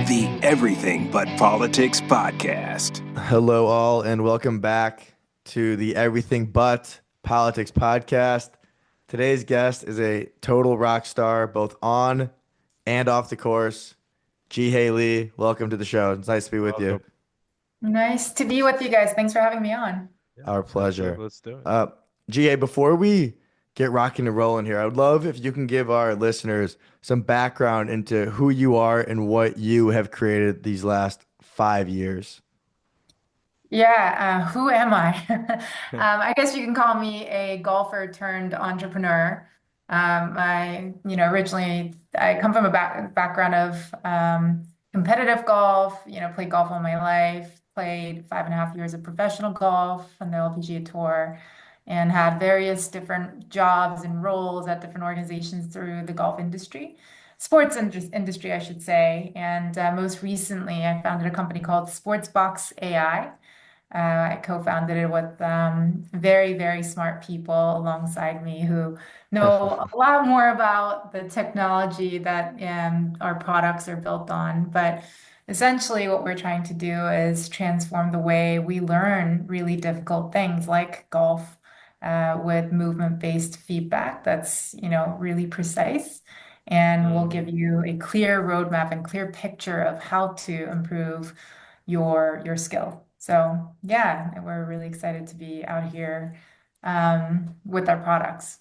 the Everything But Politics podcast. Hello, all, and welcome back to the Everything But Politics podcast. Today's guest is a total rock star, both on and off the course. Jeehae Lee, welcome to the show. It's nice to be with you. Welcome. Nice to be with you guys. Thanks for having me on. Yeah, Our pleasure. let's do it. Jeehae, before we get rocking and rolling here, I would love if you can give our listeners some background into who you are and what you have created these last 5 years. Yeah, who am I? I guess you can call me a golfer turned entrepreneur. Originally I come from a background of competitive golf. Played golf all my life. Played 5.5 years of professional golf on the LPGA Tour, and had various different jobs and roles at different organizations through the golf industry, industry, I should say. And most recently, I founded a company called SportsBox AI. I co-founded it with very, very smart people alongside me who know a lot more about the technology that our products are built on. But essentially, what we're trying to do is transform the way we learn really difficult things like golf with movement-based feedback that's, really precise. And we'll give you a clear roadmap and clear picture of how to improve your skill. So yeah, we're really excited to be out here with our products.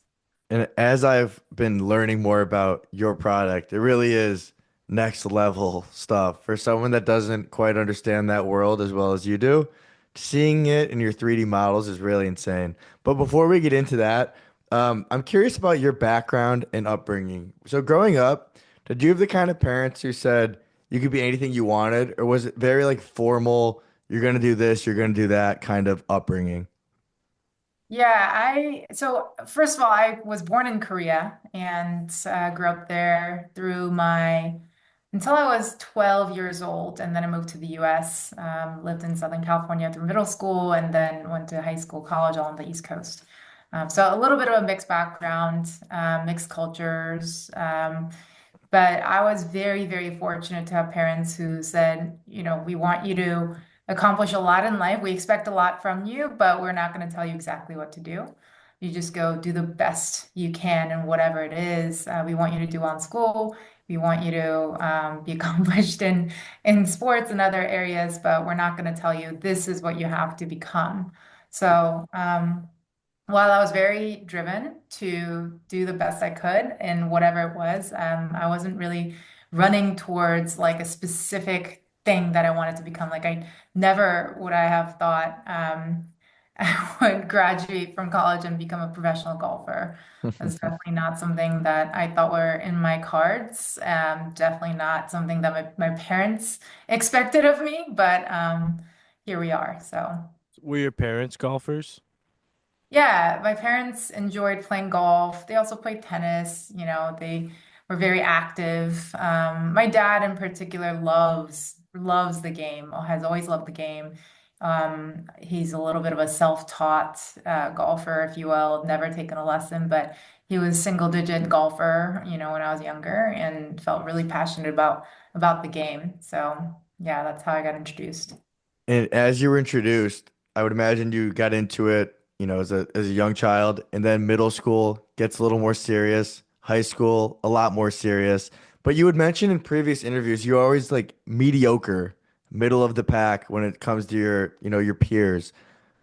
And as I've been learning more about your product, it really is next level stuff for someone that doesn't quite understand that world as well as you do. Seeing it in your 3D models is really insane. But before we get into that, I'm curious about your background and upbringing. So growing up, did you have the kind of parents who said you could be anything you wanted, or was it very like formal, you're going to do this, you're going to do that kind of upbringing? So first of all, I was born in Korea and grew up there until I was 12 years old. And then I moved to the US, lived in Southern California through middle school, and then went to high school, college, all on the East Coast. So a little bit of a mixed background, mixed cultures. But I was very, very fortunate to have parents who said, we want you to accomplish a lot in life. We expect a lot from you, but we're not going to tell you exactly what to do. You just go do the best you can in whatever it is we want you to do on school. We want you to be accomplished in sports and other areas, but we're not going to tell you this is what you have to become. So while I was very driven to do the best I could in whatever it was, I wasn't really running towards like a specific thing that I wanted to become. Like I never would I have thought I would graduate from college and become a professional golfer. That's definitely not something that I thought were in my cards. Definitely not something that my parents expected of me, but here we are. So. Were your parents golfers? Yeah, my parents enjoyed playing golf. They also played tennis. They were very active. My dad in particular loves the game, or has always loved the game. He's a little bit of a self-taught golfer, if you will, never taken a lesson, but he was single digit golfer, when I was younger, and felt really passionate about the game. So yeah, that's how I got introduced. And as you were introduced, I would imagine you got into it, as a young child, and then middle school gets a little more serious, high school a lot more serious. But you would mention in previous interviews you're always like mediocre, middle of the pack when it comes to your peers.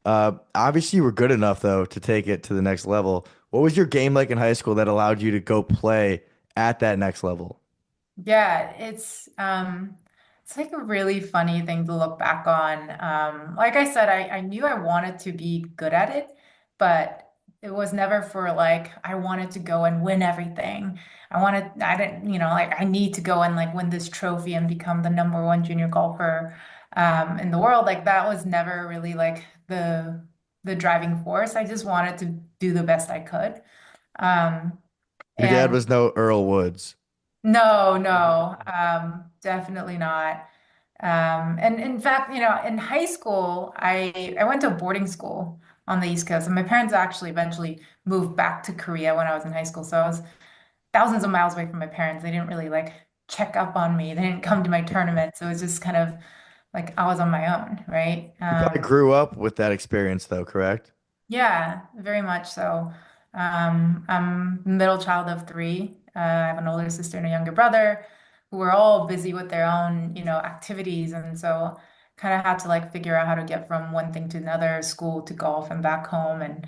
Obviously you were good enough though to take it to the next level. What was your game like in high school that allowed you to go play at that next level? Yeah, it's like a really funny thing to look back on. Like I said, I knew I wanted to be good at it, but it was never for like I wanted to go and win everything. I didn't, like I need to go and like win this trophy and become the number one junior golfer in the world. Like that was never really like the driving force. I just wanted to do the best I could. Um, Your dad and was no Earl Woods. No, no, definitely not. And in fact, in high school, I went to a boarding school on the East Coast, and my parents actually eventually moved back to Korea when I was in high school. So I was thousands of miles away from my parents. They didn't really like check up on me. They didn't come to my tournaments. It was just kind of like I was on my own, right? You probably grew up with that experience though, correct? Yeah, very much so. I'm middle child of three. I have an older sister and a younger brother who were all busy with their own, activities. And so kind of had to like figure out how to get from one thing to another, school to golf and back home. And,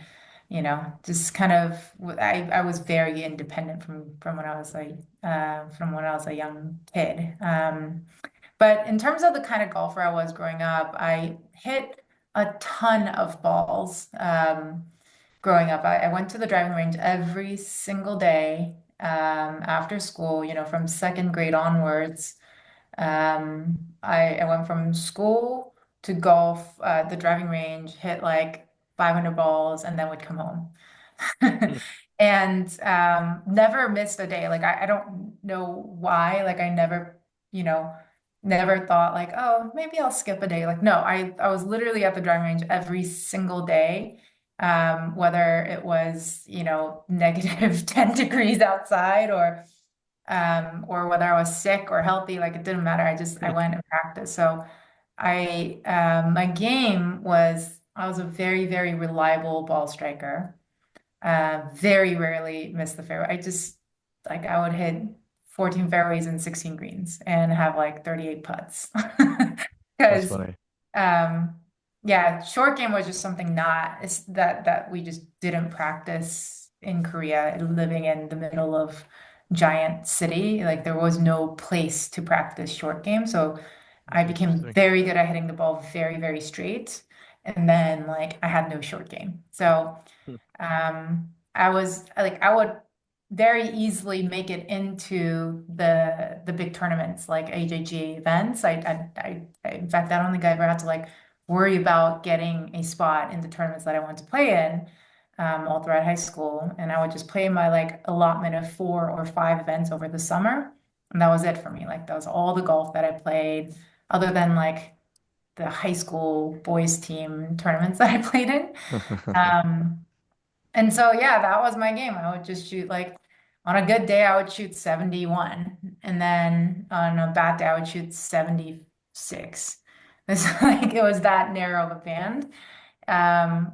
just kind of, I was very independent from when I was like, from when I was a young kid. But in terms of the kind of golfer I was growing up, I hit a ton of balls. Growing up, I went to the driving range every single day after school, from second grade onwards. I went from school to golf, the driving range, hit like 500 balls, and then would come home. And never missed a day. Like I don't know why. Like I never, you know, never thought like, oh, maybe I'll skip a day. Like no, I was literally at the driving range every single day. Whether it was, negative 10 degrees outside or whether I was sick or healthy, like it didn't matter. I went and practiced. So my game was I was a very, very reliable ball striker. Very rarely miss the fairway. I just like I would hit 14 fairways and 16 greens and have like 38 putts. That's Because funny. um yeah, short game was just something not it's that we just didn't practice in Korea, living in the middle of giant city. Like there was no place to practice short game. So I That's became interesting. very good at hitting the ball very, very straight. And then like I had no short game. So Hmm. I would very easily make it into the big tournaments like AJGA events. In fact, I don't think I ever had to like worry about getting a spot in the tournaments that I wanted to play in all throughout high school. And I would just play my like allotment of 4 or 5 events over the summer. And that was it for me. Like that was all the golf that I played, other than like the high school boys team tournaments that I played in. Um, and so, yeah, that was my game. I would just shoot like on a good day, I would shoot 71. And then on a bad day, I would shoot 76. It's like it was that narrow of a band,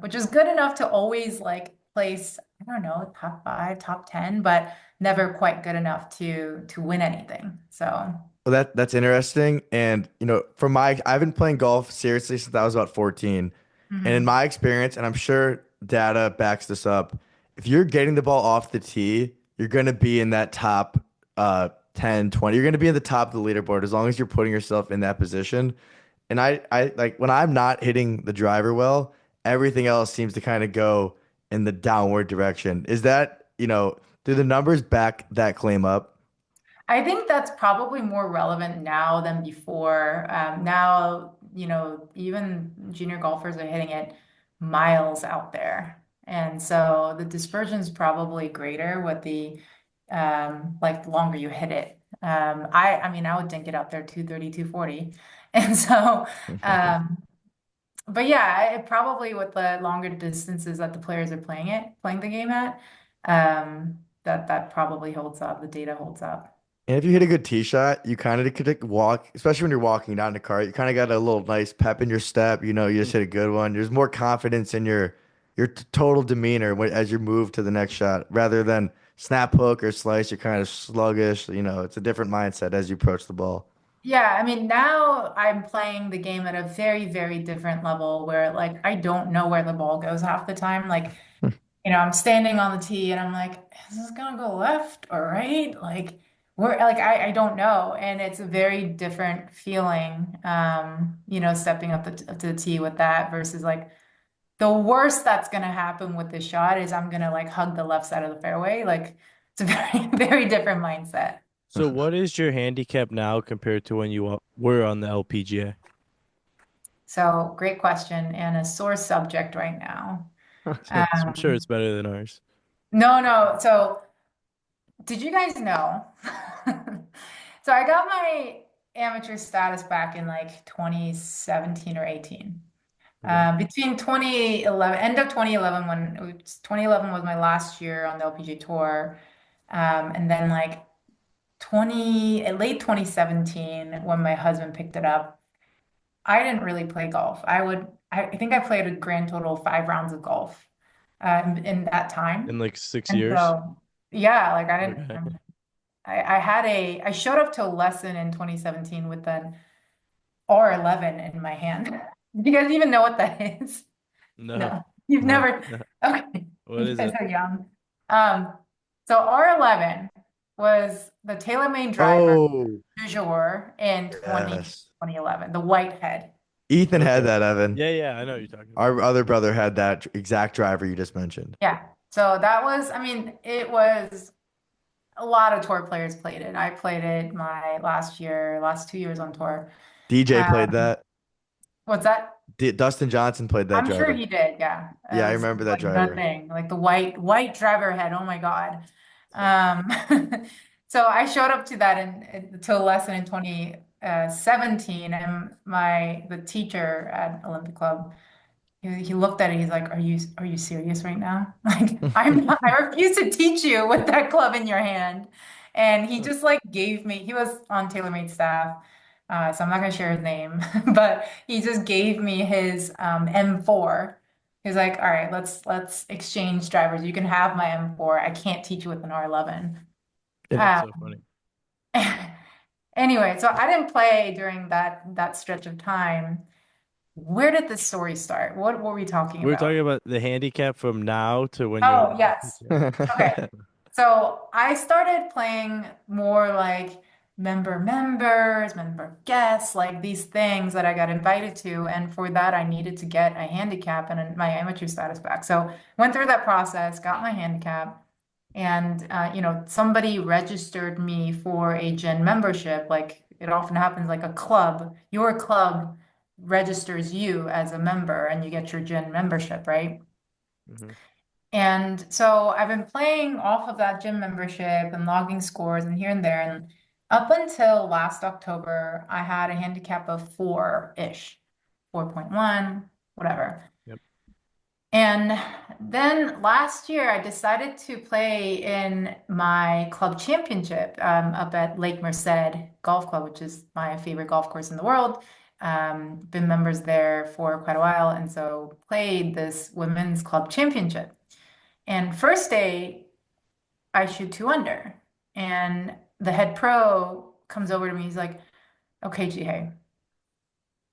which is good enough to always like place, I don't know, top 5, top 10, but never quite good enough to win anything. So, Well, that's interesting. And from I've been playing golf seriously since I was about 14. And in mhm. my experience, and I'm sure data backs this up, if you're getting the ball off the tee, you're going to be in that top 10, 20. You're going to be in the top of the leaderboard as long as you're putting yourself in that position. And I like when I'm not hitting the driver well, everything else seems to kind of go in the downward direction. Is that, do the numbers back that claim up? I think that's probably more relevant now than before. Now, even junior golfers are hitting it miles out there. And so the dispersion is probably greater with the like the longer you hit it. I mean, I would dink it out there 230, 240. And so, um, but yeah, it probably with the longer distances that the players are playing the game at, that probably holds up. The data holds up. And if you hit a good tee shot, you kind of could walk, especially when you're walking down the cart, you kind of got a little nice pep in your step. You just hit a good one. There's more confidence in your total demeanor as you move to the next shot, rather than snap hook or slice. You're kind of sluggish. It's a different mindset as you approach the ball. Yeah, I mean, now I'm playing the game at a very, very different level where like I don't know where the ball goes half the time. Like, I'm standing on the tee and I'm like, is this gonna go left or right? Like, where like I don't know. And it's a very different feeling, stepping up to the tee with that versus like the worst that's gonna happen with this shot is I'm gonna like hug the left side of the fairway. Like it's a very, very different mindset. So, what is your handicap now compared to when you were on the LPGA? So great question and a sore subject right now. I'm sure Um, it's better than ours. no, no. So did you guys know? So I got my amateur status back in like 2017 or 18. Okay. Between 2011, end of 2011, when 2011 was my last year on the LPGA Tour. And then like late 2017 when my husband picked it up. I didn't really play golf. I think I played a grand total of 5 rounds of golf in that In time. like 6 years? So yeah, like I didn't, Okay. I showed up to a lesson in 2017 with an R11 in my hand. Do you guys even know what that is? No. No, you've No. never. Okay, What you is guys it? are young. Um, so R11 was the TaylorMade driver Oh, du jour in yes. 2011, the white head. Ethan had Okay. that, Evan. Yeah, yeah, I know what you're talking about. Our other brother had that exact driver you just mentioned. Yeah. So that was, I mean, it was a lot of tour players played it. I played it my last 2 years on tour. DJ played Um, that. what's that? Dustin Johnson played that I'm sure driver. he did, yeah. Yeah, It I was remember that like the driver. thing, like the white driver head. Oh my God. Um, so I showed up to that to a lesson in 2017, and the teacher at Olympic Club, he looked at it. He's like, "Are you serious right now? Like, I'm not, I refuse to teach you with that club in your hand." And he just like gave me. He was on TaylorMade staff, so I'm not gonna share his name, but he just gave me his M4. He's like, "All right, let's exchange drivers. You can have my M4. I can't teach you with an R11." That's so funny. Anyway, so I didn't play during that stretch of time. Where did this story start? What were we talking We're about? talking about the handicap from now to when you're Oh, in the yes. LPGA. Okay. So I started playing more like member guests, like these things that I got invited to. And for that, I needed to get a handicap and my amateur status back. So went through that process, got my handicap, and somebody registered me for a gym membership. Like it often happens, like a club, your club registers you as a member and you get your gym membership, right? Mhm. And so I've been playing off of that gym membership and logging scores and here and there. And up until last October, I had a handicap of four-ish, 4.1, whatever. Yep. And then last year, I decided to play in my club championship up at Lake Merced Golf Club, which is my favorite golf course in the world. Been members there for quite a while, and so played this women's club championship. And first day, I shoot two under. And the head pro comes over to me. He's like, "Okay, Jeehae,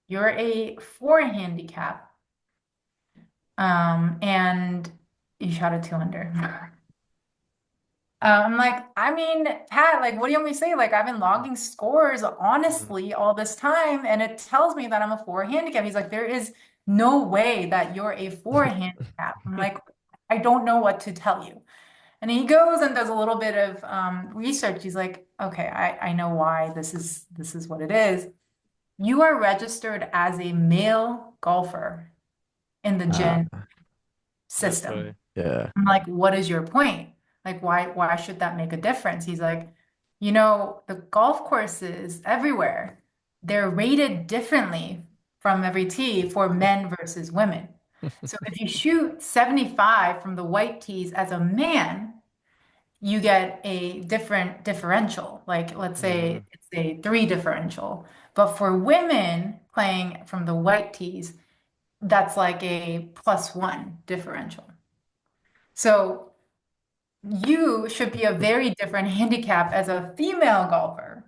you're a four handicap. And you shot a two under." I'm like, I mean, Pat, like, what do you want me to say? Like, I've been logging scores Mhm. honestly all this time, and it tells me that I'm a four handicap. He's like, there is no way that you're a four handicap. I'm like, I don't know what to tell you. And he goes and does a little bit of research. He's like, okay, I know why this is what it is. You are registered as a male golfer in the Ah, gym That's system. funny. yeah. I'm like, what is your point? Like, why should that make a difference? He's like, the golf courses everywhere, they're rated differently from every tee for men versus women. So if you shoot 75 from the white tees as a man, you get a different differential. Like, let's say Mhm. it's a three differential. But for women playing from the white tees, that's like a +1 differential. So you should be a very different handicap as a female golfer.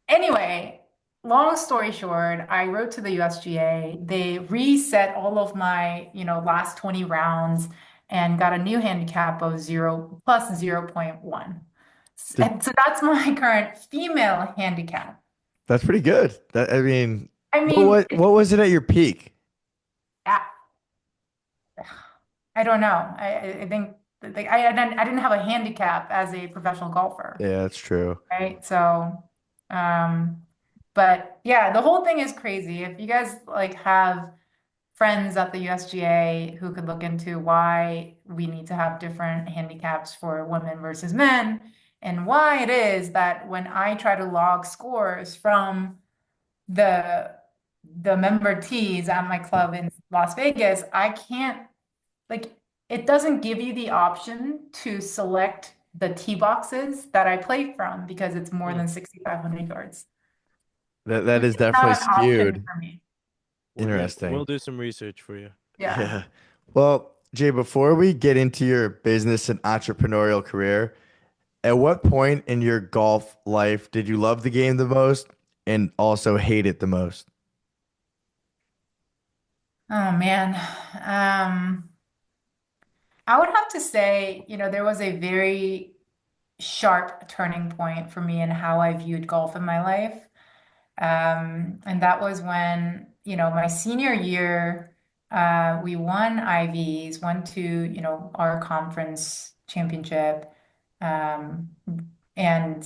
Anyway, long story short, I wrote to the USGA. They reset all of my, last 20 rounds and got a new handicap of 0 plus 0.1. Did, And so that's my current female handicap. that's pretty good. That I mean, I what mean, what was it at your peak? I, I don't know. I think like, I didn't have a handicap as a professional golfer. Yeah, that's true. Right? So, um, but yeah, the whole thing is crazy. If you guys like have friends at the USGA who could look into why we need to have different handicaps for women versus men, and why it is that when I try to log scores from the the member tees at my club in Las Vegas, I can't like it doesn't give you the option to select the tee boxes that I play from because it's more Hmm. than 6,500 yards, That which is is not definitely an option skewed. for me. Well, yeah, Interesting. we'll do some research for you. Yeah. Yeah. Well, Jay, before we get into your business and entrepreneurial career, at what point in your golf life did you love the game the most and also hate it the most? Oh man. I would have to say, there was a very sharp turning point for me in how I viewed golf in my life. And that was when, my senior year, we won IVs, went to, our conference championship, um, and,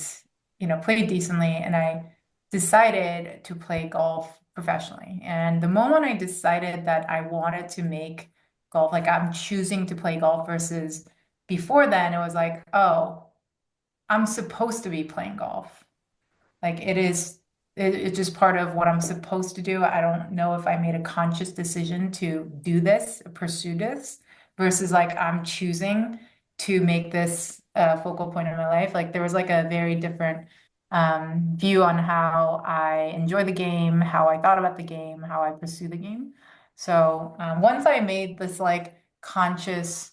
played decently. And I decided to play golf professionally. And the moment I decided that I wanted to make golf, like I'm choosing to play golf versus before then, it was like, oh, I'm supposed to be playing golf. Like it's just part of what I'm supposed to do. I don't know if I made a conscious decision to do this, pursue this, versus like I'm choosing to make this a focal point in my life. Like there was like a very different view on how I enjoy the game, how I thought about the game, how I pursue the game. So once I made this like conscious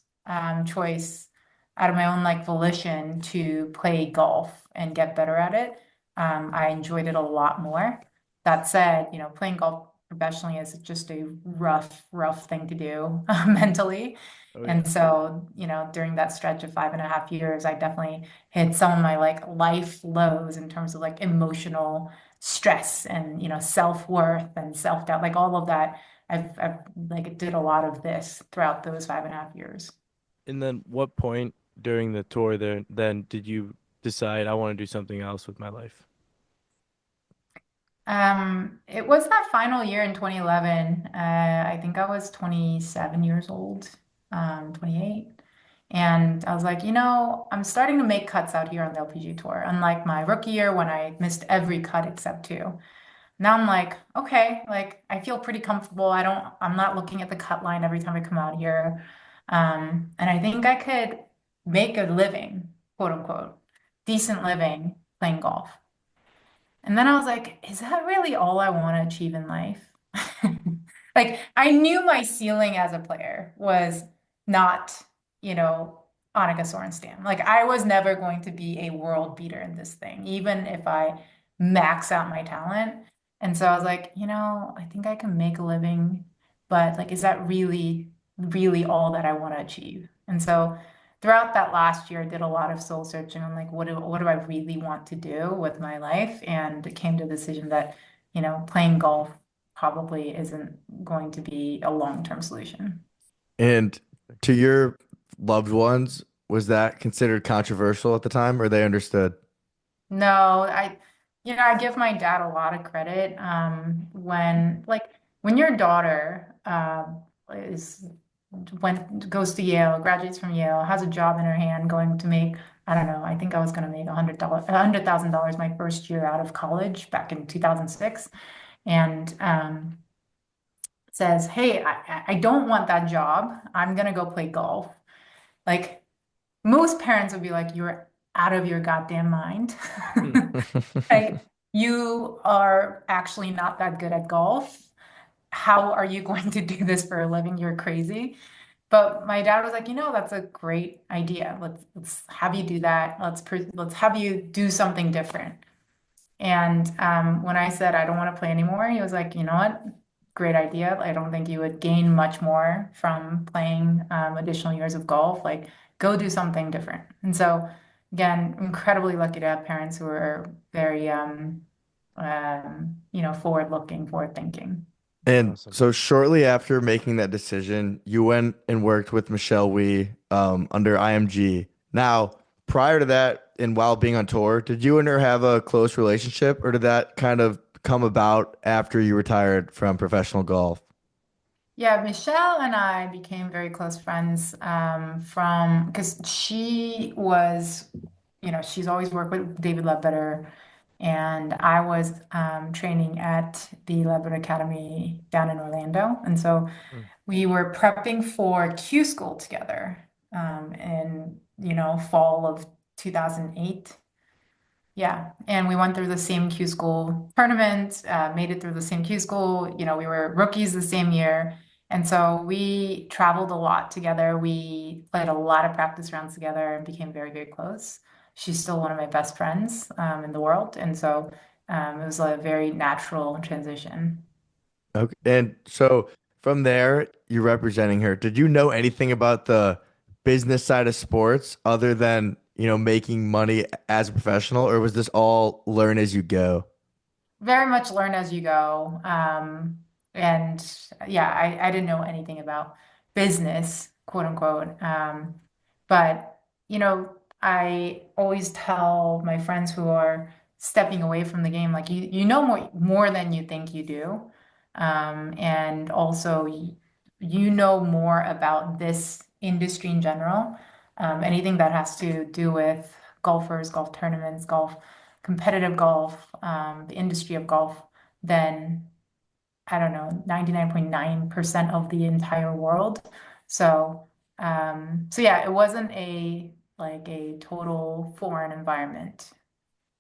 choice out of my own like volition to play golf and get better at it, I enjoyed it a lot more. That said, playing golf professionally is just a rough, rough thing to do mentally. Oh And yeah. so, during that stretch of 5.5 years, I definitely hit some of my like life lows in terms of like emotional stress and, self-worth and self-doubt, like all of that. I've like did a lot of this throughout those 5.5 years. And then what point during the tour there then did you decide I want to do something else with my life? It was that final year in 2011. I think I was 27 years old, 28. And I was like, I'm starting to make cuts out here on the LPGA Tour. Unlike my rookie year when I missed every cut except two. Now I'm like, okay, like I feel pretty comfortable. I'm not looking at the cut line every time I come out here. And I think I could make a living, quote unquote, decent living playing golf. And then I was like, is that really all I want to achieve in life? Like, I knew my ceiling as a player was not, you know, Annika Sorenstam. Like, I was never going to be a world beater in this thing, even if I max out my talent. And so I was like, I think I can make a living, but like, is that really, really all that I want to achieve? And so throughout that last year, I did a lot of soul searching on like what do I really want to do with my life, and it came to the decision that playing golf probably isn't going to be a long-term solution. And to your loved ones, was that considered controversial at the time or they understood? No, I give my dad a lot of credit. When your daughter is goes to Yale, graduates from Yale, has a job in her hand, going to make, I don't know, I think I was going to make $100,000 my first year out of college back in 2006, and says, "Hey, I don't want that job. I'm gonna go play golf." Like most parents would be like, "You're out of your goddamn mind." Hmm. Like, you are actually not that good at golf. How are you going to do this for a living? You're crazy. But my dad was like, that's a great idea. Let's have you do that. Let's have you do something different. And when I said I don't want to play anymore, he was like, you know what? Great idea. I don't think you would gain much more from playing additional years of golf. Like, go do something different. And so, again, incredibly lucky to have parents who are very, forward looking, forward thinking. That's And awesome. so shortly after making that decision, you went and worked with Michelle Wie under IMG. Now, prior to that, and while being on tour, did you and her have a close relationship, or did that kind of come about after you retired from professional golf? Yeah, Michelle and I became very close friends from because she's always worked with David Ledbetter, and I was training at the Ledbetter Academy down in Orlando. And so Hmm. we were prepping for Q School together in fall of 2008. Yeah, and we went through the same Q school tournament, made it through the same Q school. We were rookies the same year. And so we traveled a lot together. We played a lot of practice rounds together and became very, very close. She's still one of my best friends in the world. And so it was a very natural transition. Okay. And so from there, you're representing her. Did you know anything about the business side of sports other than, making money as a professional, or was this all learn as you go? Very much learn as you go. And yeah, I didn't know anything about business, quote unquote. But, I always tell my friends who are stepping away from the game, like you know more than you think you do. And also you know more about this industry in general. Anything that has to do with golfers, golf tournaments, golf competitive golf, the industry of golf, than I don't know, 99.9% of the entire world. So yeah, it wasn't a total foreign environment.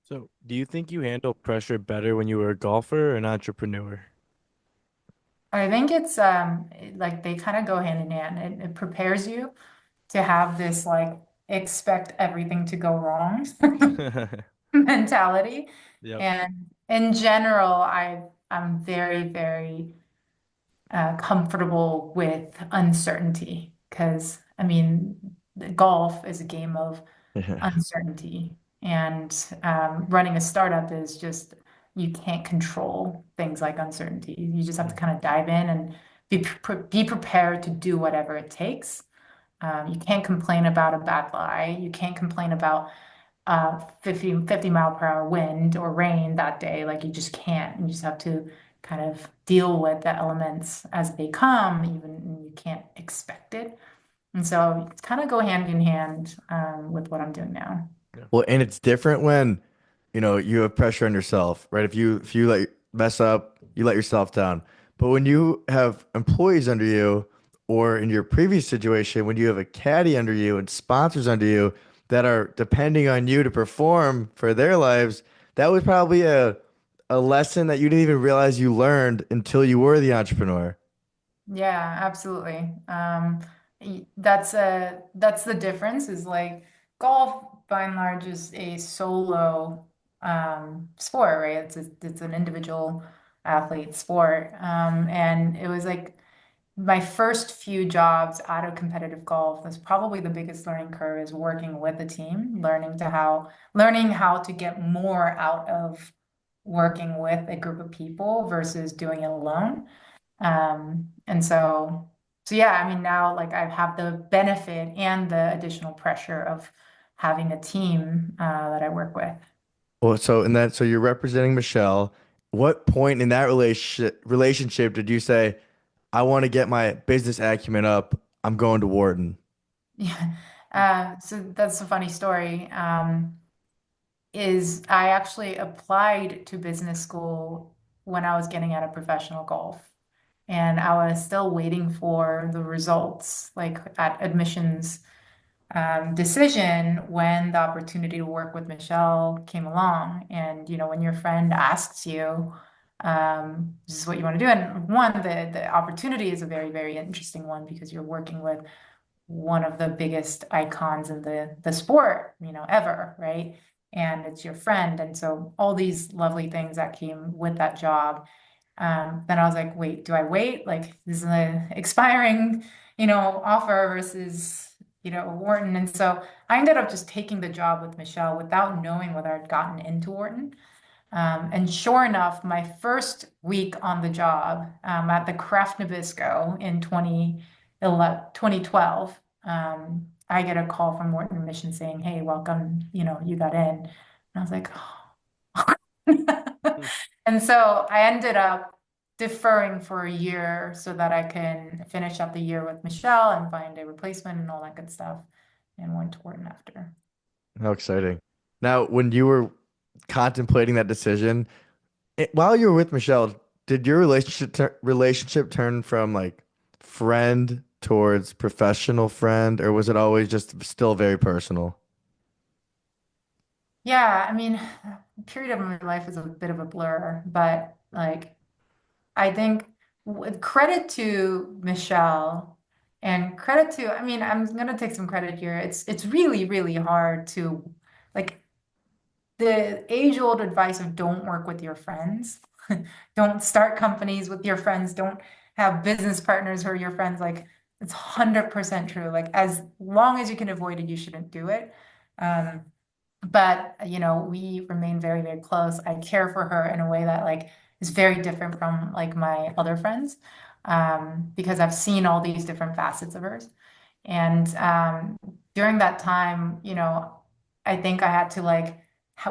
So, do you think you handle pressure better when you were a golfer or an entrepreneur? I think it's like they kind of go hand in hand. It prepares you to have this like expect everything to go wrong mentality. Yep. And in general, I'm very, very comfortable with uncertainty because I mean, golf is a game of Yeah. uncertainty, and running a startup is just you can't control things like uncertainty. You just have to kind of dive in and be prepared to do whatever it takes. You can't complain about a bad lie. You can't complain about 50 mile per hour wind or rain that day. Like you just can't. You just have to kind of deal with the elements as they come, even when you can't expect it. And so it's kind of go hand in hand with what I'm doing now. Yeah. Well, and it's different when, you have pressure on yourself, right? If you let mess up, you let yourself down. But when you have employees under you, or in your previous situation, when you have a caddy under you and sponsors under you that are depending on you to perform for their lives, that was probably a lesson that you didn't even realize you learned until you were the entrepreneur. Yeah, absolutely. That's the difference is like golf by and large is a solo sport, right? It's an individual athlete sport. And it was like my first few jobs out of competitive golf was probably the biggest learning curve is working with a team, learning how to get more out of working with a group of people versus doing it alone. And so yeah, I mean now like I have the benefit and the additional pressure of having a team that I work with. Well, so you're representing Michelle. What point in that relationship did you say, I want to get my business acumen up. I'm going to Wharton. Yeah. So that's a funny story. Is I actually applied to business school when I was getting out of professional golf. And I was still waiting for the results, like at admissions decision when the opportunity to work with Michelle came along. And, when your friend asks you, this is what you want to do. And one, the opportunity is a very, very interesting one because you're working with one of the biggest icons in the sport, ever, right? And it's your friend. And so all these lovely things that came with that job. Then I was like, wait, do I wait? Like this is an expiring, offer versus, Wharton. And so I ended up just taking the job with Michelle without knowing whether I'd gotten into Wharton. And sure enough, my first week on the job at the Kraft Nabisco in 2012, I get a call from Wharton Admission saying, hey, welcome, you got in. And I was like, oh. Hmm. And so I ended up deferring for a year so that I can finish up the year with Michelle and find a replacement and all that good stuff and went to Wharton after. How exciting. Now, when you were contemplating that decision, while you were with Michelle, did your relationship turn from like friend towards professional friend, or was it always just still very personal? Yeah, I mean, the period of my life is a bit of a blur, but like I think with credit to Michelle and credit to, I mean, I'm gonna take some credit here. It's really, really hard to like the age-old advice of don't work with your friends. Don't start companies with your friends. Don't have business partners who are your friends. Like it's 100% true. Like as long as you can avoid it, you shouldn't do it. Um, but we remain very, very close. I care for her in a way that like is very different from like my other friends, because I've seen all these different facets of hers. And during that time, I think I had to like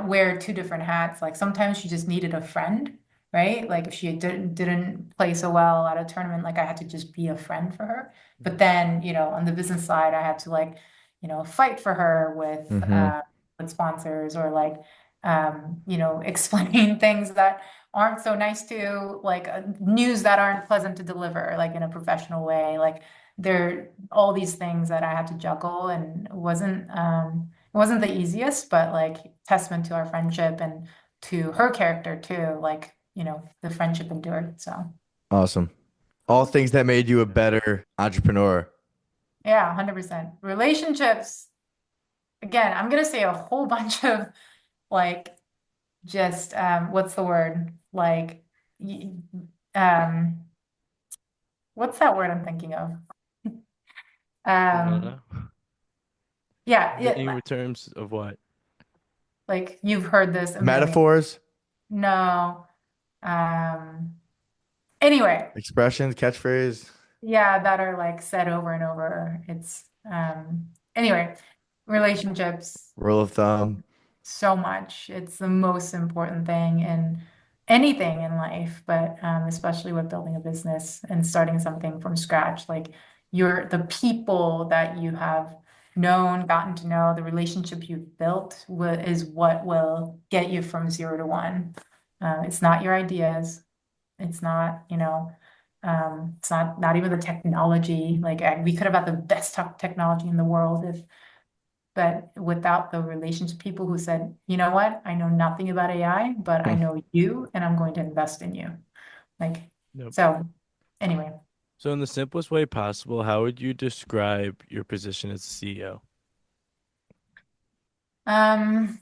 wear two different hats. Like sometimes she just needed a friend, right? Like if she didn't play so well at a tournament, like I had to just be a friend for her. But then, on the business side, I had to like, fight for her Mm-hmm. with sponsors or like, explain things that aren't so nice to like news that aren't pleasant to deliver, like in a professional way. Like there all these things that I had to juggle and it wasn't the easiest, but like testament to our friendship and to her character too. Like, the friendship endured. So Awesome. All things that made you a better entrepreneur. yeah, 100%. Relationships, again, I'm gonna say a whole bunch of like just what's the word? Like y- um what's that word I'm thinking of? I don't Um know. yeah, In terms of what? like you've heard this a million. Metaphors, No. Um anyway, expressions, catchphrase, yeah, that are like said over and over. It's anyway, relationships rule of thumb. so much. It's the most important thing in anything in life, but especially with building a business and starting something from scratch. Like the people that you have known, gotten to know, the relationship you've built is what will get you from 0 to 1. It's not your ideas. It's not, it's not even the technology. Like we could have had the best technology in the world but without the relationship people who said, you know what, I know nothing about AI, but I Hmm. know you and I'm going to invest in you. Like, Nope. so anyway, So in the simplest way possible, how would you describe your position as CEO? um,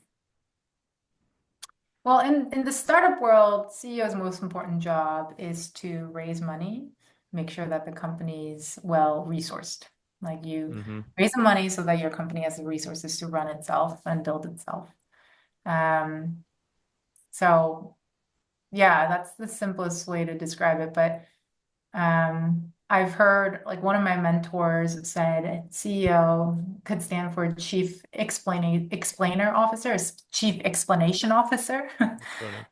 well, in the startup world, CEO's most important job is to raise money, make sure that the company's well resourced. Like you Mm-hmm. raise the money so that your company has the resources to run itself and build itself. Um, so yeah, that's the simplest way to describe it. But I've heard like one of my mentors said CEO could stand for Chief Explainer Officer, Chief Explanation Officer. That's funny.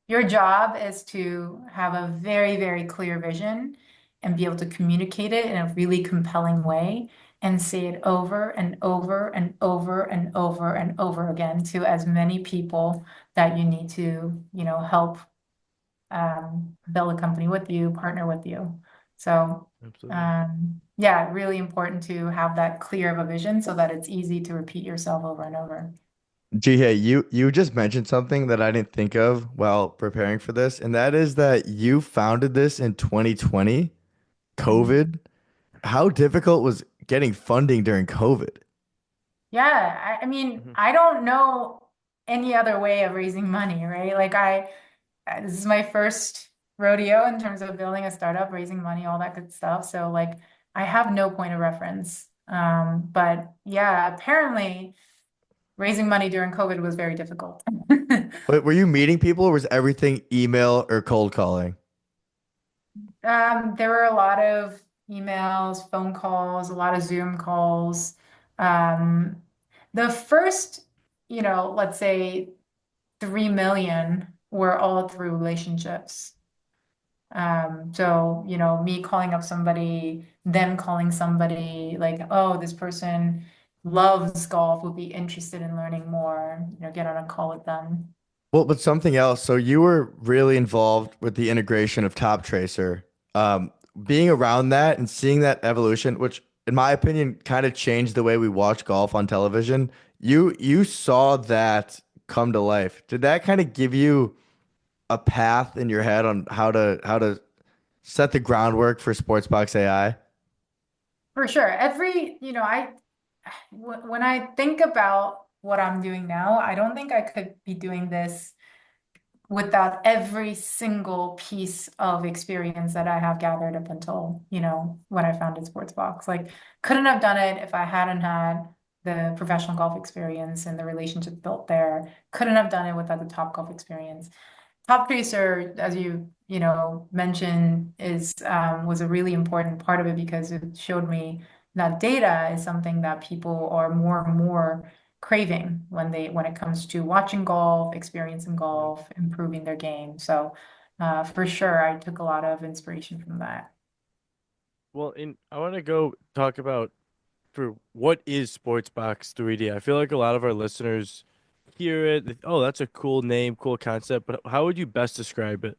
Your job is to have a very, very clear vision and be able to communicate it in a really compelling way and say it over and over and over and over and over again to as many people that you need to, help build a company with you, partner with you. So, Absolutely. yeah, really important to have that clear of a vision so that it's easy to repeat yourself over and over. Jeehae, you just mentioned something that I didn't think of while preparing for this, and that is that you founded this in 2020, Mhm. COVID. How difficult was getting funding during COVID? Yeah, I mean, Hmm. I don't know any other way of raising money, right? Like this is my first rodeo in terms of building a startup, raising money, all that good stuff. So like I have no point of reference. But yeah, apparently raising money during COVID was very difficult. But were you meeting people or was everything email or cold calling? There were a lot of emails, phone calls, a lot of Zoom calls. Um, the first, let's say 3 million were all through relationships. So, me calling up somebody, them calling somebody like, oh, this person loves golf, would be interested in learning more, get on a call with them. Well, but something else. So you were really involved with the integration of Top Tracer. Being around that and seeing that evolution, which in my opinion kind of changed the way we watch golf on television. You saw that come to life. Did that kind of give you a path in your head on how to set the groundwork for SportsBox AI? For sure. When I think about what I'm doing now, I don't think I could be doing this without every single piece of experience that I have gathered up until, when I founded SportsBox. Like, couldn't have done it if I hadn't had the professional golf experience and the relationships built there. Couldn't have done it without the top golf experience. Top Tracer, as you mentioned, is was a really important part of it because it showed me that data is something that people are more and more craving when it comes to watching golf, experiencing Yeah. golf, improving their game. So for sure, I took a lot of inspiration from that. Well, I want to go talk about for what is SportsBox 3D. I feel like a lot of our listeners hear it. Oh, that's a cool name, cool concept. But how would you best describe it?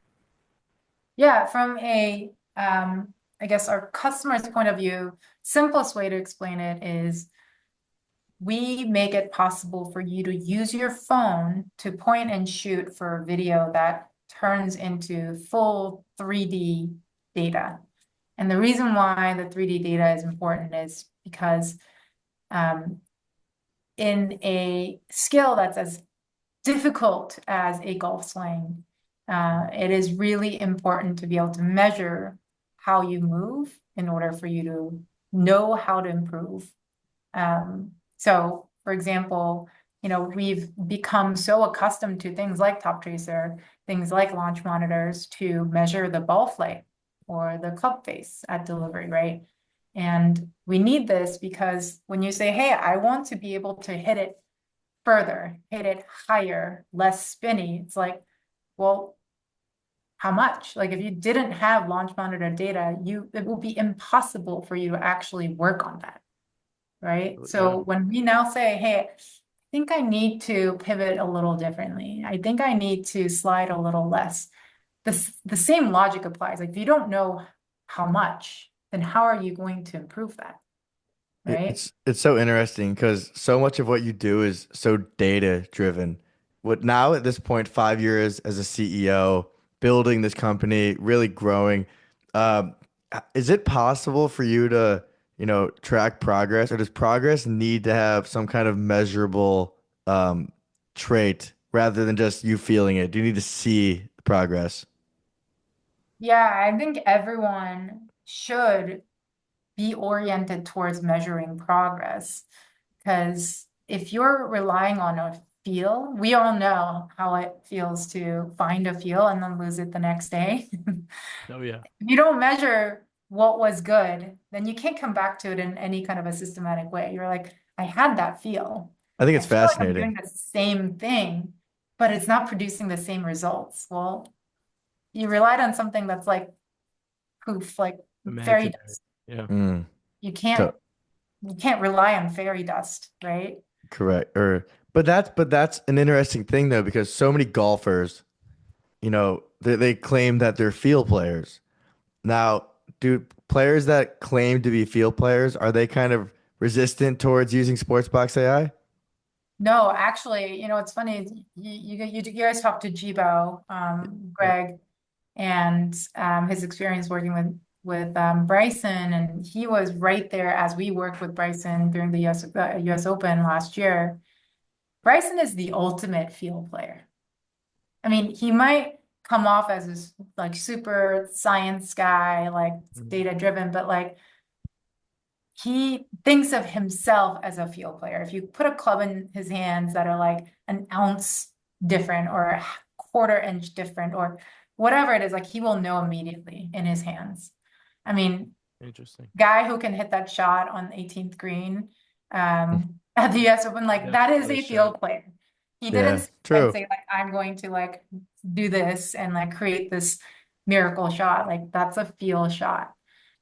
Yeah, from I guess our customer's point of view, simplest way to explain it is we make it possible for you to use your phone to point and shoot for a video that turns into full 3D data. And the reason why the 3D data is important is because in a skill that's as difficult as a golf swing, it is really important to be able to measure how you move in order for you to know how to improve. So, for example, we've become so accustomed to things like Top Tracer, things like launch monitors to measure the ball flight or the club face at delivery, right? And we need this because when you say, hey, I want to be able to hit it further, hit it higher, less spinny, it's like, well, how much? Like if you didn't have launch monitor data, it will be impossible for you to actually work on that. Right. Yeah, So when we now say, hey, I think I need to pivot a little differently. I think I need to slide a little less. The same logic applies. Like if you don't know how much, then how are you going to improve that? Right. It's so interesting because so much of what you do is so data driven. What now at this point, 5 years as a CEO, building this company, really growing, um, is it possible for you to, track progress, or does progress need to have some kind of measurable trait rather than just you feeling it? Do you need to see progress? Yeah, I think everyone should be oriented towards measuring progress. Because if you're relying on a feel, we all know how it feels to find a feel and then lose it the next day. oh yeah, If you don't measure what was good, then you can't come back to it in any kind of a systematic way. You're like, I had that feel. I think I it's feel like I'm doing fascinating. the same thing, but it's not producing the same results. Well, you relied on something that's like poof, like fairy imaginary. dust. Yeah. Mm, You so, can't you can't rely on fairy dust, right? correct. But that's an interesting thing though, because so many golfers, they claim that they're field players. Now, do players that claim to be field players, are they kind of resistant towards using SportsBox AI? No, actually, it's funny. You guys talked to Jibo, Yep. Greg, and his experience working with Bryson, and he was right there as we worked with Bryson during the US Open last year. Bryson is the ultimate field player. I mean, he might come off as this like super science guy, like Mhm. data driven, but like he thinks of himself as a field player. If you put a club in his hands that are like an ounce different or a quarter inch different or whatever it is, like he will know immediately in his hands. I mean, Interesting. guy who can hit that shot on 18th green at the US Open, like Yeah, that is what a a shot. field player. He didn't Yeah, sit there and true. say like I'm going to like do this and like create this miracle shot. Like that's a field shot.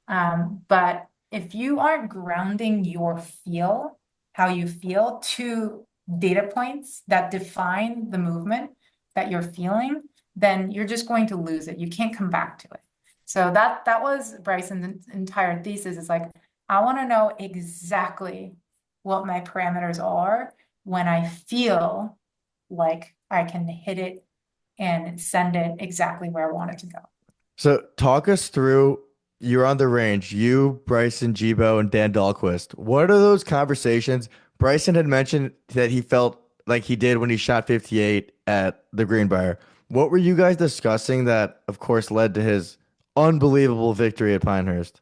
But if you aren't grounding your feel, how you feel to data points that define the movement that you're feeling, then you're just going to lose it. You can't come back to it. So that was Bryson's entire thesis is like, I want to know exactly what my parameters are when I feel like I can hit it and send it exactly where I want it to go. So talk us through, you're on the range, you, Bryson DeChambeau, and Dan Dahlquist. What are those conversations? Bryson had mentioned that he felt like he did when he shot 58 at the Greenbrier. What were you guys discussing that, of course, led to his unbelievable victory at Pinehurst?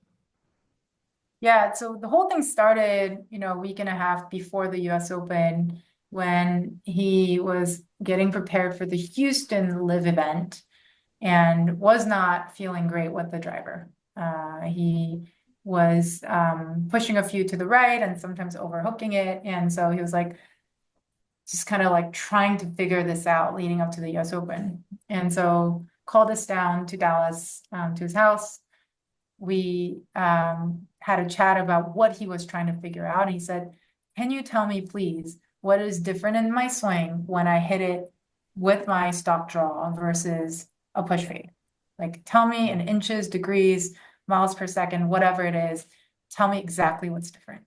Yeah, so the whole thing started, a week and a half before the US Open when he was getting prepared for the Houston Live event and was not feeling great with the driver. He was pushing a few to the right and sometimes overhooking it. And so he was like, just kind of like trying to figure this out leading up to the US Open. And so called us down to Dallas, to his house. We had a chat about what he was trying to figure out. And he said, can you tell me, please, what is different in my swing when I hit it with my stock draw versus a push fade? Like, tell me in inches, degrees, miles per second, whatever it is, tell me exactly what's different.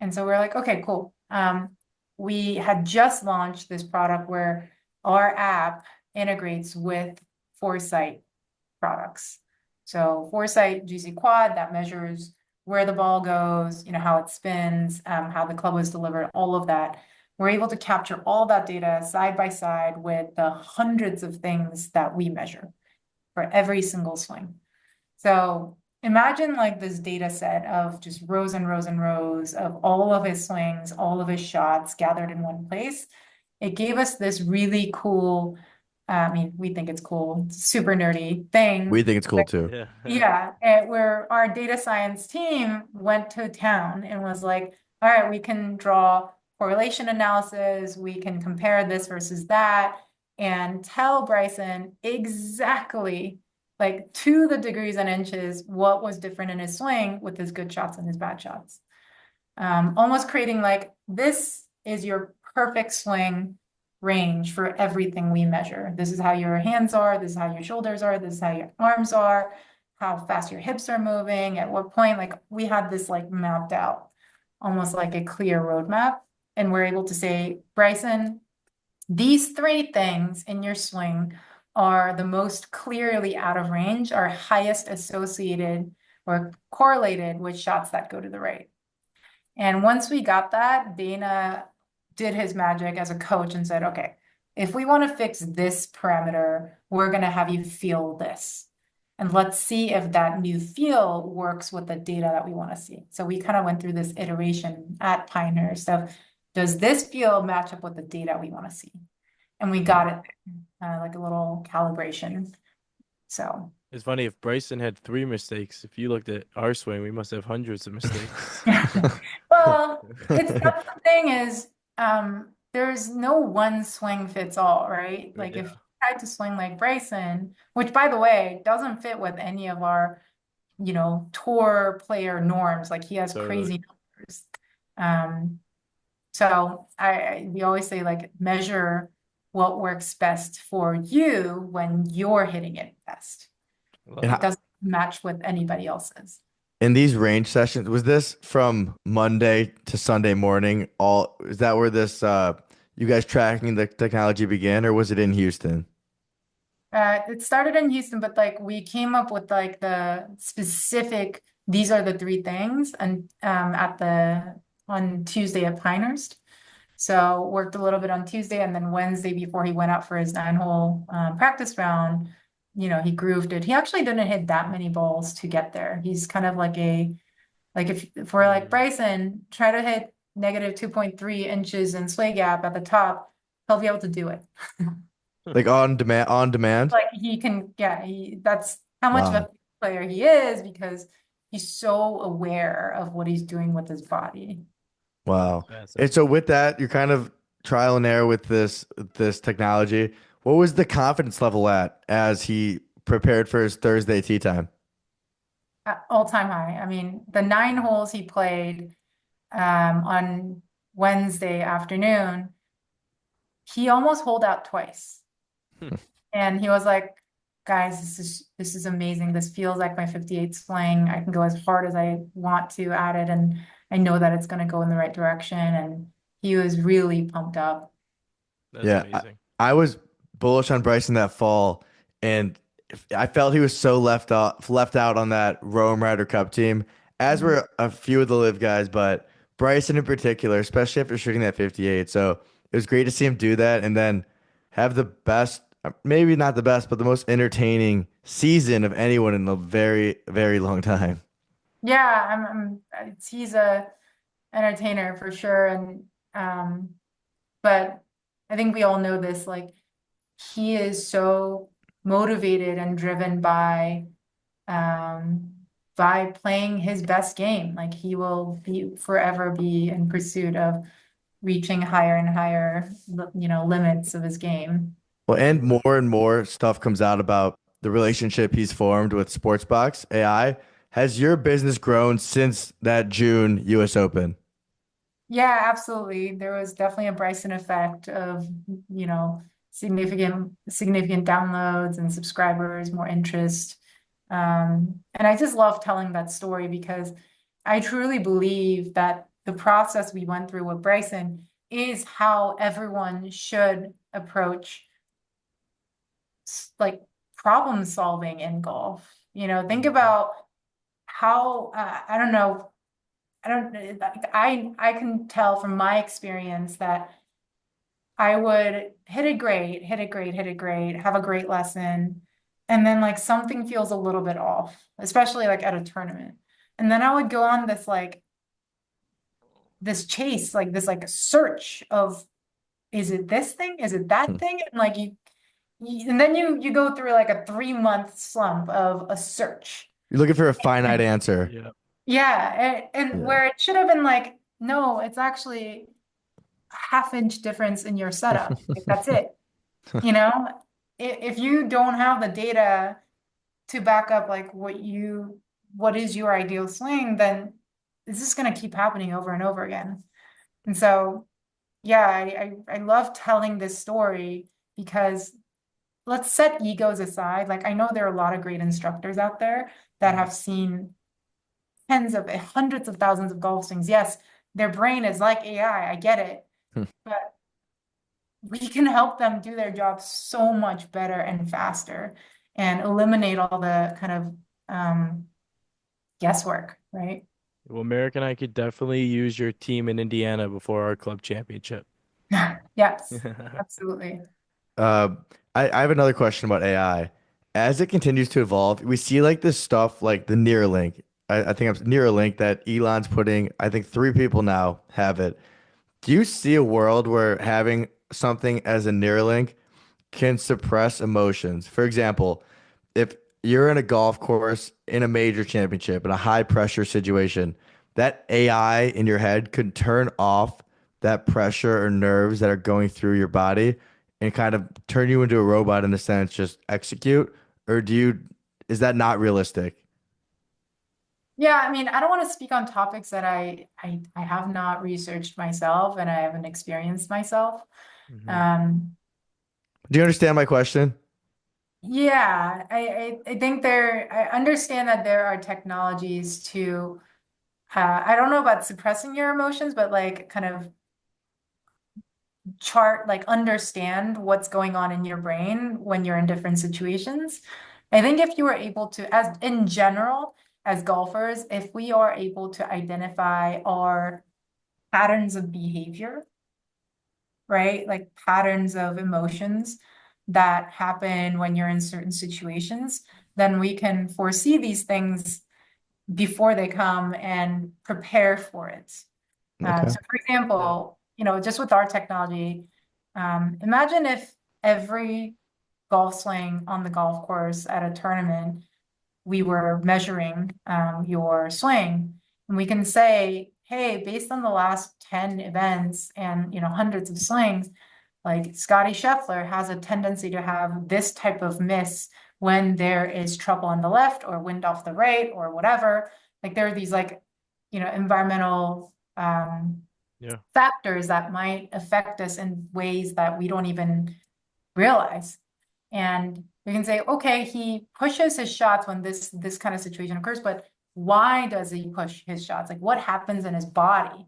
And so we're like, okay, cool. We had just launched this product where our app integrates with Foresight products. So Foresight GC Quad, that measures where the ball goes, how it spins, how the club was delivered, all of that. We're able to capture all that data side by side with the hundreds of things that we measure for every single swing. So imagine like this data set of just rows and rows and rows of all of his swings, all of his shots gathered in one place. It gave us this really cool, we think it's cool, super nerdy thing. We think it's cool too. Yeah, where our data science team went to town and was like, all right, we can draw correlation analysis, we can compare this versus that, and tell Bryson exactly, like to the degrees and inches, what was different in his swing with his good shots and his bad shots. Almost creating like, this is your perfect swing range for everything we measure. This is how your hands are, this is how your shoulders are, this is how your arms are, how fast your hips are moving, at what point. Like, we had this like mapped out, almost like a clear roadmap. And we're able to say, Bryson, these three things in your swing are the most clearly out of range, are highest associated or correlated with shots that go to the right. And once we got that, Dana did his magic as a coach and said, okay, if we want to fix this parameter, we're going to have you feel this. And let's see if that new feel works with the data that we want to see. So we kind of went through this iteration at Pinehurst of, does this feel match up with the data we want to see? And we got it, like a little calibration. So it's funny, if Bryson had 3 mistakes, if you looked at our swing, we must have hundreds of mistakes. well, that's the thing is, there's no one swing fits all, right? Like if you tried to swing like Bryson, which by the way, doesn't fit with any of our, tour player norms, like he has crazy numbers. So we always say, like, measure what works best for you when you're hitting it best. It doesn't match with anybody else's. In these range sessions, was this from Monday to Sunday morning? Is that where this you guys tracking the technology began, or was it in Houston? It started in Houston, but like we came up with like the specific, these are the 3 things, and on Tuesday at Pinehurst. So worked a little bit on Tuesday, and then Wednesday before he went out for his 9-hole practice round, he grooved it. He actually didn't hit that many balls to get there. He's kind of like if we're like, Bryson, try to hit negative 2.3 inches in sway gap at the top, he'll be able to do it. Like on demand? Like he can, yeah, that's how much of a player he is, because he's so aware of what he's doing with his body. Wow. And so with that, you're kind of trial and error with this technology. What was the confidence level at as he prepared for his Thursday tee time? All-time high. I mean, the 9 holes he played on Wednesday afternoon, he almost holed out twice. And he was like, guys, this is amazing. This feels like my 58 swing. I can go as hard as I want to at it, and I know that it's going to go in the right direction. And he was really pumped up. That's Yeah, amazing. I was bullish on Bryson that fall, and I felt he was so left out on that Rome Ryder Cup team, as Mhm. were a few of the live guys, but Bryson in particular, especially after shooting that 58. So it was great to see him do that and then have the best, maybe not the best, but the most entertaining season of anyone in a very, very long time. Yeah, he's a entertainer for sure. And but I think we all know this, like he is so motivated and driven um by playing his best game. Like he will be forever be in pursuit of reaching higher and higher, limits of his game. Well, and more stuff comes out about the relationship he's formed with SportsBox AI. Has your business grown since that June US Open? Yeah, absolutely. There was definitely a Bryson effect of, significant downloads and subscribers, more interest. And I just love telling that story because I truly believe that the process we went through with Bryson is how everyone should approach like problem solving in golf. Think Mhm. about how I don't know. I don't I can tell from my experience that I would hit it great, have a great lesson, and then like something feels a little bit off, especially like at a tournament. And then I would go on this chase, like this like search of, is it this thing? Is it that Hmm. thing? And like and then you go through like a 3 month slump of a search. You're looking for a finite answer. Yeah. Yeah, and Yeah. where it should have been like, no, it's actually a half-inch difference in your setup. Like, that's it. You know, if you don't have the data to back up like what is your ideal swing, then it's just gonna keep happening over and over again. And so, yeah, I love telling this story because let's set egos aside. Like I know there are a lot of great instructors out there that Mhm. have seen hundreds of thousands of golf swings. Yes, their brain is like AI. I get it, but we can help them do their job so much better and faster and eliminate all the kind of guesswork, right? Well, Merrick and I could definitely use your team in Indiana before our club championship. Yes, absolutely. Uh, I have another question about AI. As it continues to evolve, we see like this stuff like the Neuralink. I think I'm Neuralink that Elon's putting. I think three people now have it. Do you see a world where having something as a Neuralink can suppress emotions? For example, if you're in a golf course in a major championship in a high pressure situation, that AI in your head could turn off that pressure or nerves that are going through your body and kind of turn you into a robot in a sense, just execute? Or is that not realistic? Yeah, I mean, I don't want to speak on topics that I have not researched myself and I haven't experienced myself. Mhm. Um, Do you understand my question? yeah, I think I understand that there are technologies to I don't know about suppressing your emotions, but like kind of like understand what's going on in your brain when you're in different situations. I think if you are able to, as in general, as golfers, if we are able to identify our patterns of behavior, right? Like patterns of emotions that happen when you're in certain situations, then we can foresee these things before they come and prepare for it. Okay. So, for Yeah. example, just with our technology, imagine if every golf swing on the golf course at a tournament, we were measuring your swing, and we can say, hey, based on the last 10 events and hundreds of swings, like Scotty Scheffler has a tendency to have this type of miss when there is trouble on the left or wind off the right or whatever. Like there are these like, environmental Yeah. factors that might affect us in ways that we don't even realize. And we can say, okay, he pushes his shots when this kind of situation occurs, but why does he push his shots? Like what happens in his body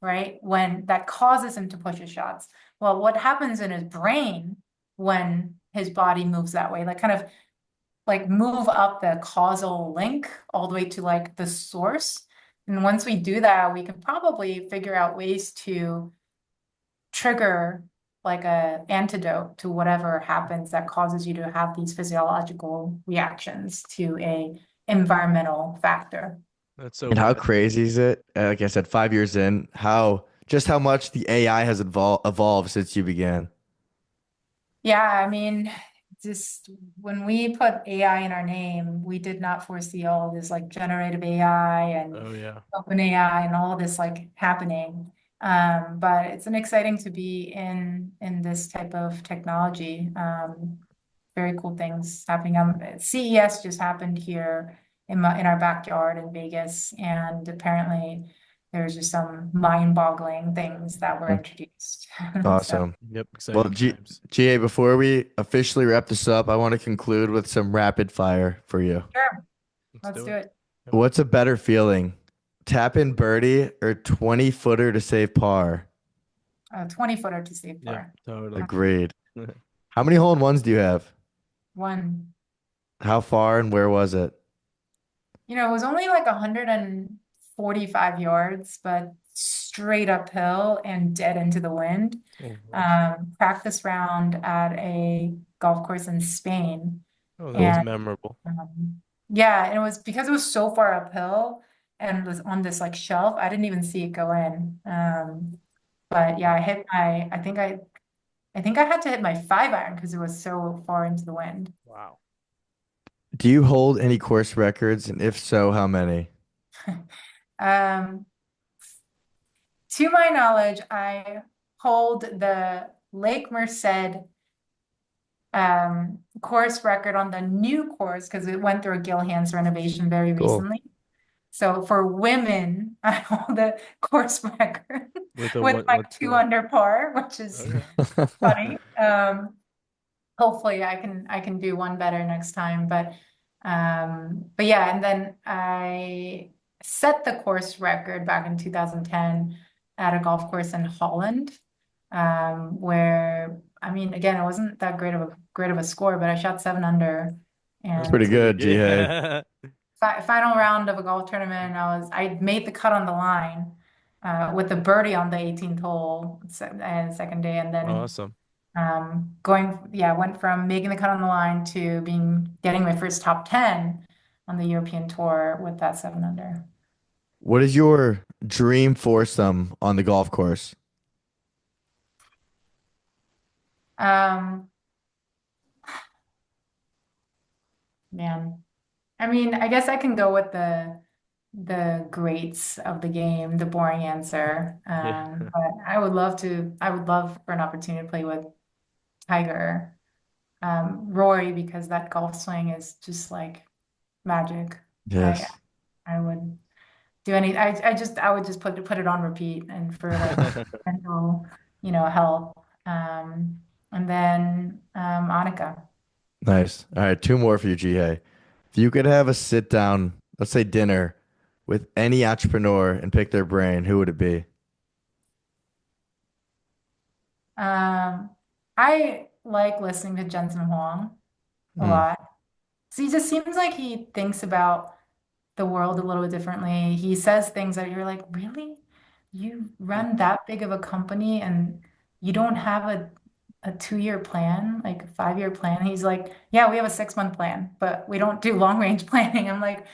right? When that causes him to push his shots. Well, what happens in his brain when his body moves that way, like kind of like move up the causal link all the way to like the source. And once we do that, we can probably figure out ways to trigger like a antidote to whatever happens that causes you to have these physiological reactions to a environmental factor. That's so And how fascinating. crazy is it? Like I said, 5 years in, how much the AI has evolved since you began. Yeah, I mean, just when we put AI in our name, we did not foresee all this like generative AI and Oh yeah. open AI and all this like happening. But it's an exciting to be in this type of technology. Very cool things happening. CES just happened here in our backyard in Vegas, and apparently there's just some mind-boggling things that were Mm. introduced. So Awesome. Yep. Well, Exciting times. GA, before we officially wrap this up, I want to conclude with some rapid fire for you. sure, Let's let's do do it. it. What's a better feeling? Tap in birdie or 20 footer to save par? A 20-footer to save Yeah. par. Totally. Agreed. How many hole in ones do you have? One. How far and where was it? It was only like 145 yards, but straight uphill and dead into the wind. Oh, nice. Practice round at a golf course in Spain. Oh, that's Cool. And memorable. yeah, and it was because it was so far uphill and was on this like shelf, I didn't even see it go in. But yeah, I think I had to hit my 5 iron because it was so far into the wind. Wow. Do you hold any course records? And if so, how many? Um, to my knowledge, I hold the Lake Merced course record on the new course because it went through a Gil Hanse renovation very Cool. recently. So for women, I hold the course record With a with what? like What two score? under par, which is Okay. funny. Hopefully I can do one better next time. But yeah, and then I set the course record back in 2010 at a golf course in Holland, where I mean, again, it wasn't that great of a score, but I shot 7 under, That's and pretty Pretty good, good. GA. Yeah. final round of a golf tournament, I made the cut on the line with a birdie on the 18th hole and second day, and then Awesome. went from making the cut on the line to getting my first top 10 on the European tour with that 7 under. What is your dream foursome on the golf course? Um, Man, I mean, I guess I can go with the greats of the game, the boring answer. Yeah. But I would love for an opportunity to play with Tiger, Rory, because that golf swing is just like magic. I Yes. I would do any. I would just put it on repeat and for like mental, health. And then Annika. Nice. All right, two more for you, GA. If you could have a sit down, let's say dinner, with any entrepreneur and pick their brain, who would it be? I like listening to Jensen Huang a Hmm. lot. So he just seems like he thinks about the world a little bit differently. He says things that you're like, really? You run that big of a company and you don't have a 2-year plan, like a 5-year plan? He's like, yeah, we have a 6-month plan, but we don't do long range planning. I'm like,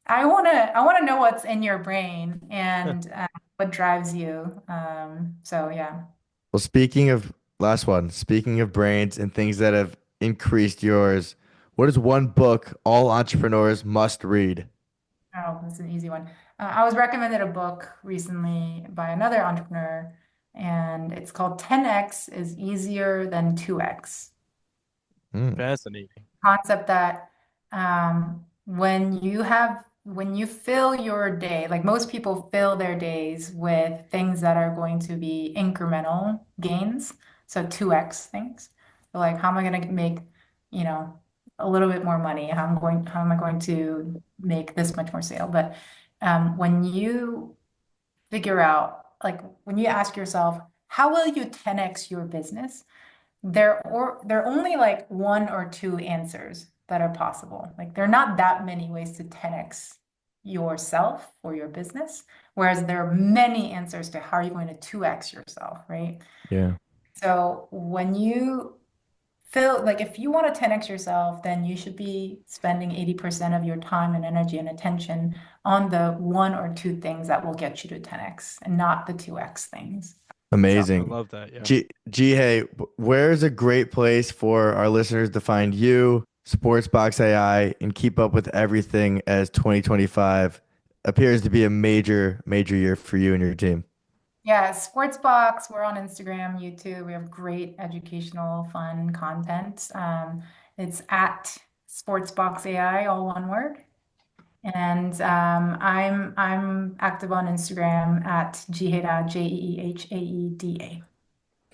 I wanna know what's in your brain and what drives you. So yeah. Well, last one, speaking of brains and things that have increased yours, what is one book all entrepreneurs must read? Oh, that's an easy one. I was recommended a book recently by another entrepreneur, and it's called 10x is easier than 2x. Hmm. Fascinating. Concept that when you fill your day, like most people fill their days with things that are going to be incremental gains, so 2x things. So like, how am I going to make, you know, a little bit more money? How am I going to make this much more sale? But when you figure out like when you ask yourself, how will you 10x your business? There are only like one or two answers that are possible. Like there are not that many ways to 10x yourself or your business, whereas there are many answers to how you're going to 2x yourself, right? Yeah. So when you feel like if you want to 10x yourself, then you should be spending 80% of your time and energy and attention on the one or two things that will get you to 10x and not the 2x things. I Amazing. love that. Yeah. Jeehae, where's a great place for our listeners to find you, SportsBox AI, and keep up with everything as 2025 appears to be a major, major year for you and your team? Yeah, SportsBox, we're on Instagram, YouTube. We have great educational, fun content. It's at SportsBox AI, all one word. And I'm active on Instagram at Jeehaeda, Jeehaeda.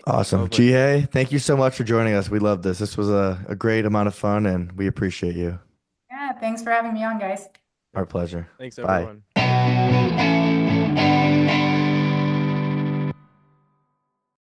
Awesome. Lovely. Jeehae, thank you so much for joining us. We love this. This was a great amount of fun, and we appreciate you. Yeah, thanks for having me on, guys. Our pleasure. Thanks, Bye. everyone.